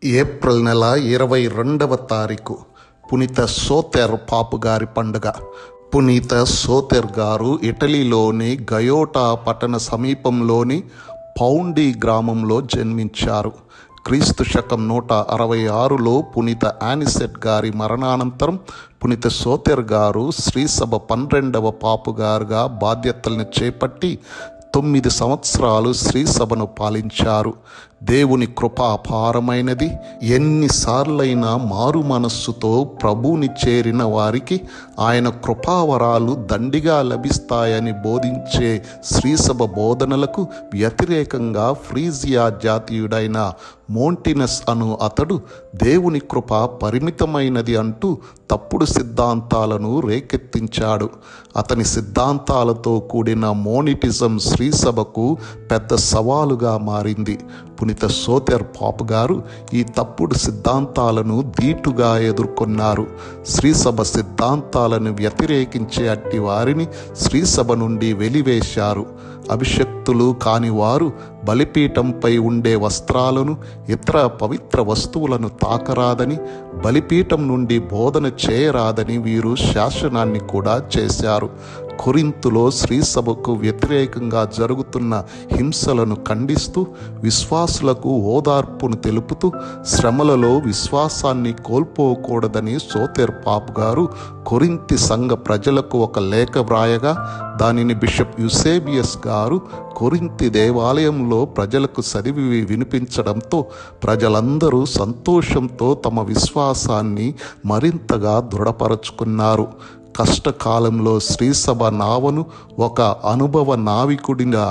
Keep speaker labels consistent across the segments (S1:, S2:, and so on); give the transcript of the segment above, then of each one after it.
S1: April నెల 22వ తారీఖు పునీత సోతెర్ పాపు గారి పండుగ. పునీత సోతెర్ గారు ఇటలీలోని గయోటా పట్టణ సమీపంలోని పౌండి గ్రామంలో జన్మించారు. క్రీస్తు శకం 166లో పునీత యానిసెట్ గారి మరణానంతరం పునీత సోతెర్ గారు శ్రీసభ 12వ పాపు గారుగా బాధ్యతలను చేపట్టి 9 సంవత్సరాలు శ్రీసభను పాలించారు. దేవుని కృప అపారమైనది. ఎన్నిసార్లైనా మారు మనస్సుతో ప్రభువుని చేరిన వారికి ఆయన కృపావరాలు దండిగా లభిస్తాయని బోధించే శ్రీసభ బోధనలకు వ్యతిరేకంగా ఫ్రీజియా జాతీయుడైన మోంటినస్ అను అతడు దేవుని కృప పరిమితమైనది అంటూ తప్పుడు సిద్ధాంతాలను రేకెత్తించాడు. అతని సిద్ధాంతాలతో కూడిన మోనిటిజం శ్రీసభకు పెద్ద సవాలుగా మారింది. పునీత సోతెర్ పాపు గారు ఈ తప్పుడు సిద్ధాంతాలను ధీటుగా ఎదుర్కొన్నారు. శ్రీసభ సిద్ధాంతాలను వ్యతిరేకించే అట్టి వారిని శ్రీసభ నుండి వెలివేశారు. అభిషక్తులు కాని వారు బలిపీఠంపై ఉండే వస్త్రాలను, ఇతర పవిత్ర వస్తువులను తాకరాదని, బలిపీఠం నుండి బోధన చేయరాదని వీరు శాసనాన్ని కూడా చేశారు. కొరింతులో శ్రీసభకు వ్యతిరేకంగా జరుగుతున్న హింసలను ఖండిస్తూ విశ్వాసులకు ఓదార్పును తెలుపుతూ శ్రమలలో విశ్వాసాన్ని కోల్పోకూడదని సోతెర్ పాపు గారు కొరింతి సంఘ ప్రజలకు ఒక లేఖ వ్రాయగా దానిని బిషప్ యూసేబియస్ గారు కొరింతి దేవాలయంలో ప్రజలకు చదివి వినిపించడంతో ప్రజలందరూ సంతోషంతో తమ విశ్వాసాన్ని మరింతగా దృఢపరచుకున్నారు. కష్టకాలంలో శ్రీసభ నావను ఒక అనుభవ నావికుడిగా,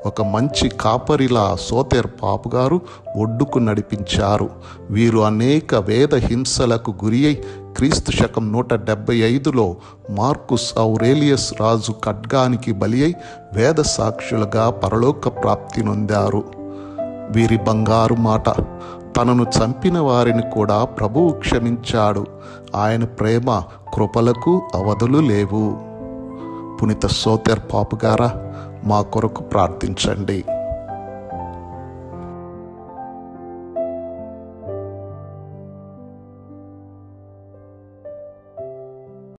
S1: ఒక మంచి కాపరిలా సోతెర్ పాపు గారు ఒడ్డుకు నడిపించారు. వీరు అనేక వేద హింసలకు గురి అయి క్రీస్తు శకం 175లో మార్కుస్ ఔరేలియస్ రాజు ఖడ్గానికి బలి అయి వేద సాక్షులుగా పరలోక ప్రాప్తి నొందారు. వీరి బంగారు మాట: తనను చంపిన వారిని కూడా ప్రభువు క్షమించాడు. ఆయన ప్రేమ కృపలకు అవధులు లేవు. పునీత సోతెర్ పాపు గారా, మా కొరకు ప్రార్థించండి.